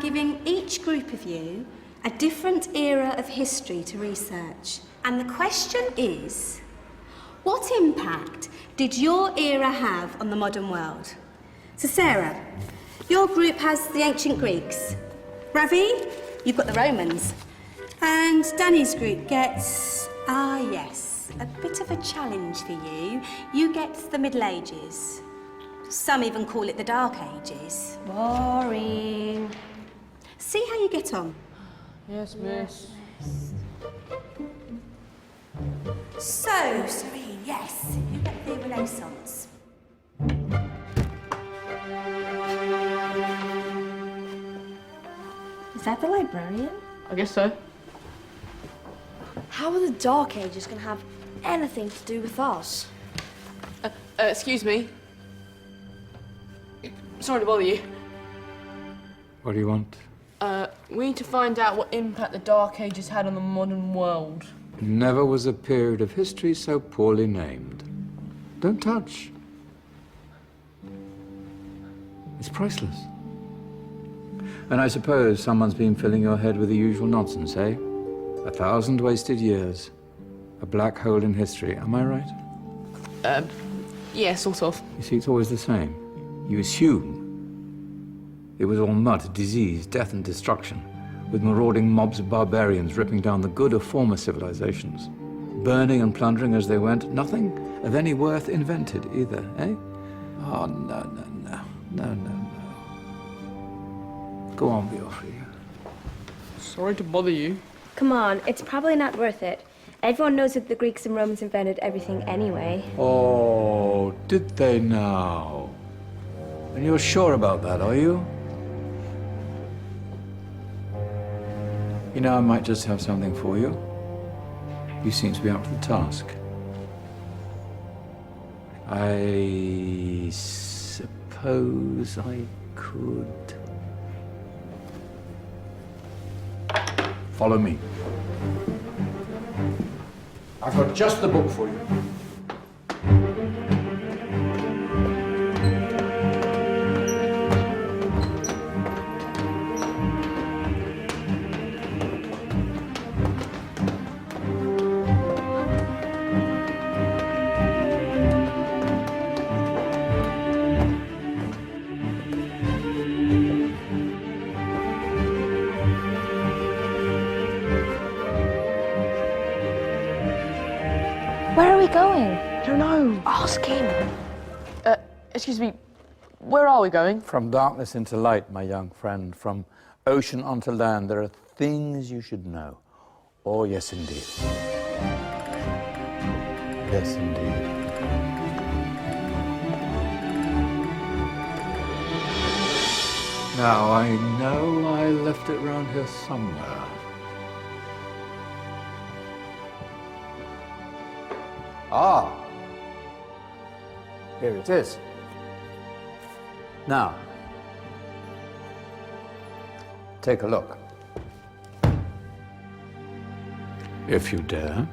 giving each group of you a different era of history to research. And the question is, what impact did your era have on the modern world? So Sarah, your group has the ancient Greeks. Ravi, you've got the Romans. And Danny's group gets, yes, a bit of a challenge for you. You get the Middle Ages. Some even call it the Dark Ages. Boring. See how you get on. Yes, miss. So, Serene, yes, you get the Renaissance. Is that the librarian? I guess so. How are the Dark Ages going to have anything to do with us? Excuse me. Sorry to bother you. What do you want? We need to find out what impact the Dark Ages had on the modern world. Never was a period of history so poorly named. Don't touch. It's priceless. And I suppose someone's been filling your head with the usual nonsense, eh? 1,000 wasted years. A black hole in history, am I right? Yeah, sort of. You see, it's always the same. You assume it was all mud, disease, death and destruction, with marauding mobs of barbarians ripping down the good of former civilizations, burning and plundering as they went, nothing of any worth invented either, eh? Oh, no. Go on, Beofrey. Sorry to bother you. Come on, it's probably not worth it. Everyone knows that the Greeks and Romans invented everything anyway. Oh, did they now? And you're sure about that, are you? You know, I might just have something for you. You seem to be up to the task. I suppose I could... Follow me. I've got just the book for you. Where are we going? I don't know. Ask him. Excuse me. Where are we going? From darkness into light, my young friend. From ocean onto land, there are things you should know. Oh, yes, indeed. Yes, indeed. Now, I know I left it round here somewhere. Ah, here it is. Now, take a look. If you dare.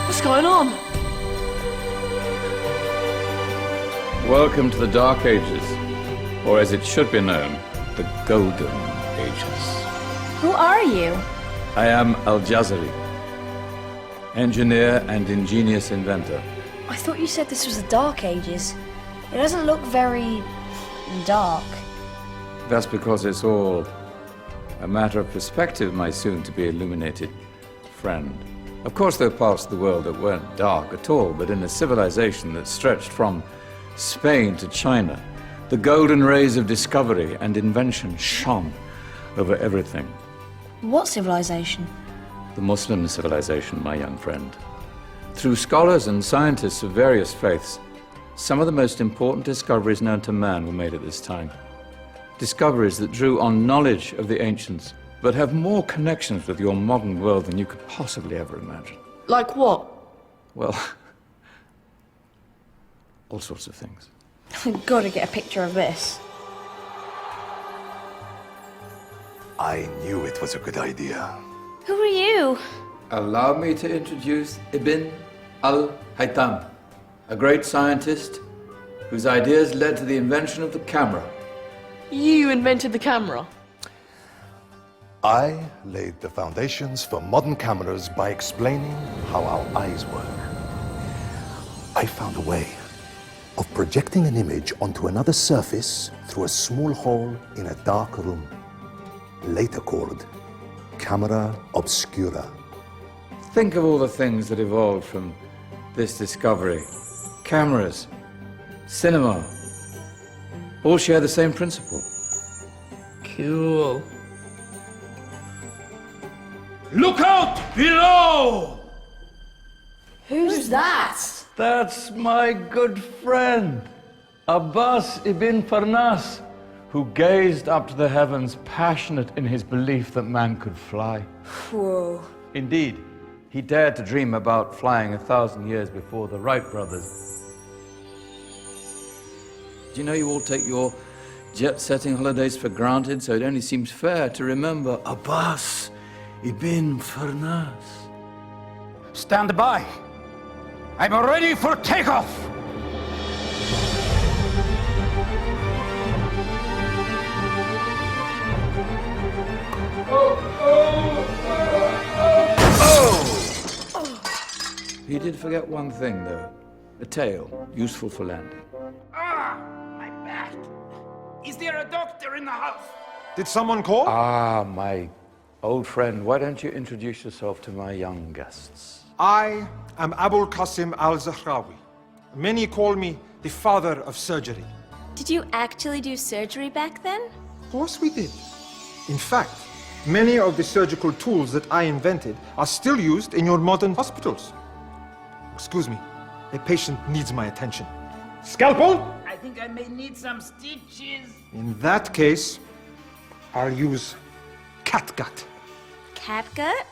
What's going on? Welcome to the Dark Ages, or as it should be known, the Golden Ages. Who are you? I am Al-Jazari, engineer and ingenious inventor. I thought you said this was the Dark Ages. It doesn't look very dark. That's because it's all a matter of perspective, my soon-to-be illuminated friend. Of course, there are parts of the world that weren't dark at all, but in a civilization that stretched from Spain to China, the golden rays of discovery and invention shone over everything. What civilization? The Muslim civilization, my young friend. Through scholars and scientists of various faiths, some of the most important discoveries known to man were made at this time. Discoveries that drew on knowledge of the ancients, but have more connections with your modern world than you could possibly ever imagine. Like what? Well, all sorts of things. I've got to get a picture of this. I knew it was a good idea. Who are you? Allow me to introduce Ibn al-Haytham, a great scientist whose ideas led to the invention of the camera. You invented the camera. I laid the foundations for modern cameras by explaining how our eyes work. I found a way of projecting an image onto another surface through a small hole in a dark room, later called camera obscura. Think of all the things that evolved from this discovery. Cameras, cinema, all share the same principle. Cool. Look out below! Who's that? That's my good friend, Abbas ibn Farnas, who gazed up to the heavens, passionate in his belief that man could fly. Whoa. Indeed, he dared to dream about flying 1,000 years before the Wright brothers. Do you know you all take your jet-setting holidays for granted, so it only seems fair to remember Abbas ibn Farnas. Stand by. I'm ready for takeoff. He did forget one thing, though. A tail, useful for landing. Ah, my back. Is there a doctor in the house? Did someone call? Ah, my old friend, why don't you introduce yourself to my young guests? I am Abul Qasim al-Zahrawi. Many call me the father of surgery. Did you actually do surgery back then? Of course we did. In fact, many of the surgical tools that I invented are still used in your modern hospitals. Excuse me, a patient needs my attention. Scalpel? I think I may need some stitches. In that case, I'll use catgut. Catgut?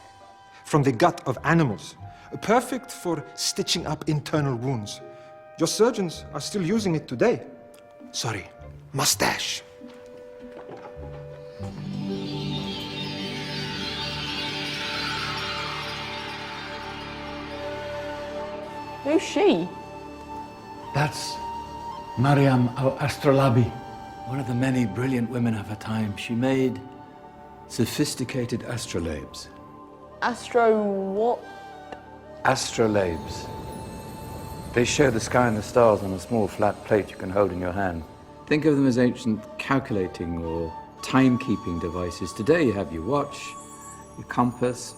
From the gut of animals. Perfect for stitching up internal wounds. Your surgeons are still using it today. Sorry, mustache. Who's she? That's Maryam al-Astrolabi, one of the many brilliant women of her time. She made sophisticated astrolabes. Astro what? Astrolabes. They show the sky and the stars on a small flat plate you can hold in your hand. Think of them as ancient calculating or timekeeping devices. Today you have your watch, your compass,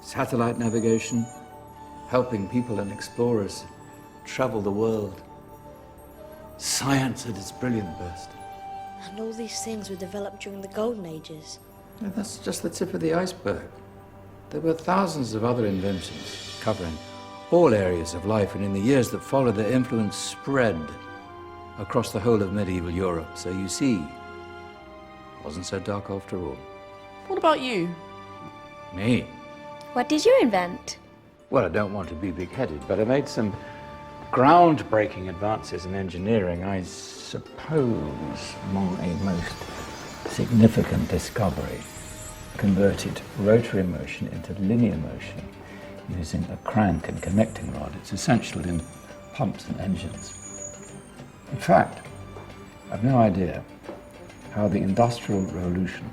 satellite navigation, helping people and explorers travel the world. Science at its brilliant best. And all these things were developed during the Golden Ages. And that's just the tip of the iceberg. There were thousands of other inventions covering all areas of life, and in the years that followed, their influence spread across the whole of medieval Europe. So you see, it wasn't so dark after all. What about you? Me? What did you invent? Well, I don't want to be big-headed, but I made some groundbreaking advances in engineering. I suppose my most significant discovery converted rotary motion into linear motion using a crank and connecting rod. It's essential in pumps and engines. In fact, I've no idea how the Industrial Revolution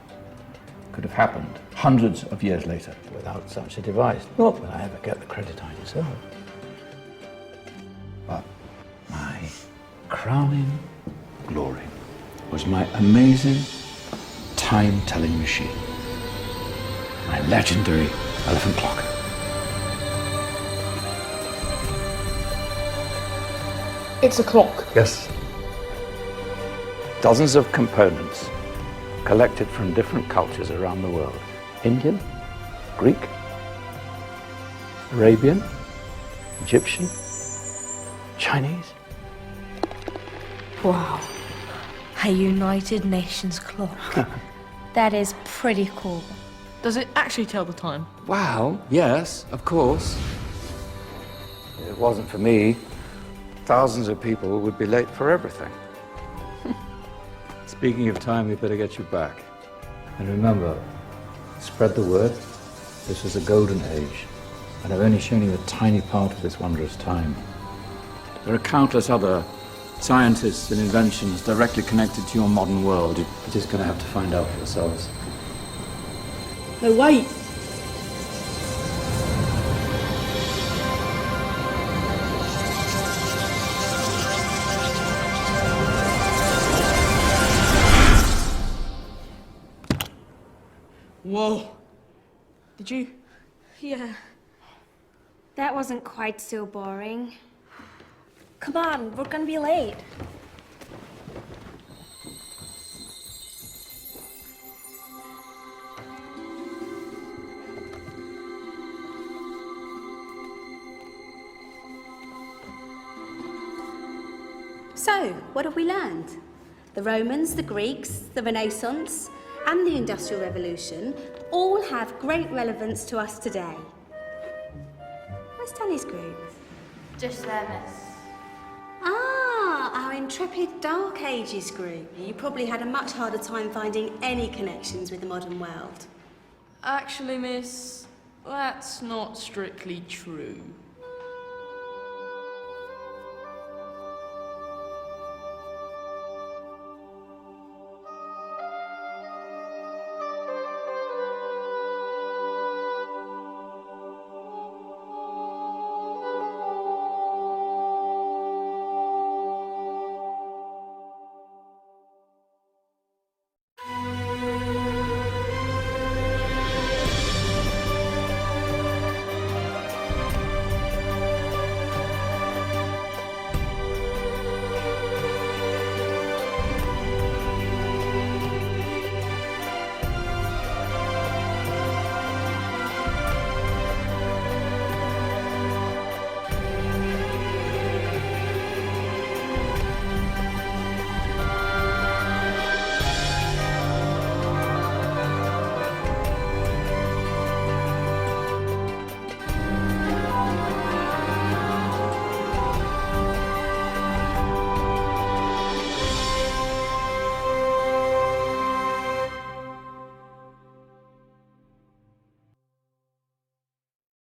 could have happened hundreds of years later without such a device. Not that I ever get the credit I deserve. But my crowning glory was my amazing time-telling machine. My legendary elephant clock. It's a clock. Yes. Dozens of components collected from different cultures around the world. Indian, Greek, Arabian, Egyptian, Chinese. Wow. A United Nations clock. That is pretty cool. Does it actually tell the time? Well, yes, of course. If it wasn't for me, thousands of people would be late for everything. Speaking of time, we better get you back. And remember, Spread the word. This was a golden age, and I've only shown you a tiny part of this wondrous time. There are countless other scientists and inventions directly connected to your modern world. You're just going to have to find out for yourselves. No, wait. Whoa. Did you? Yeah. That wasn't quite so boring. Come on, we're gonna be late. So, what have we learned? The Romans, the Greeks, the Renaissance, and the Industrial Revolution all have great relevance to us today. Where's Danny's group? Just there, miss. Ah, our intrepid Dark Ages group. You probably had a much harder time finding any connections with the modern world. Actually, miss, that's not strictly true.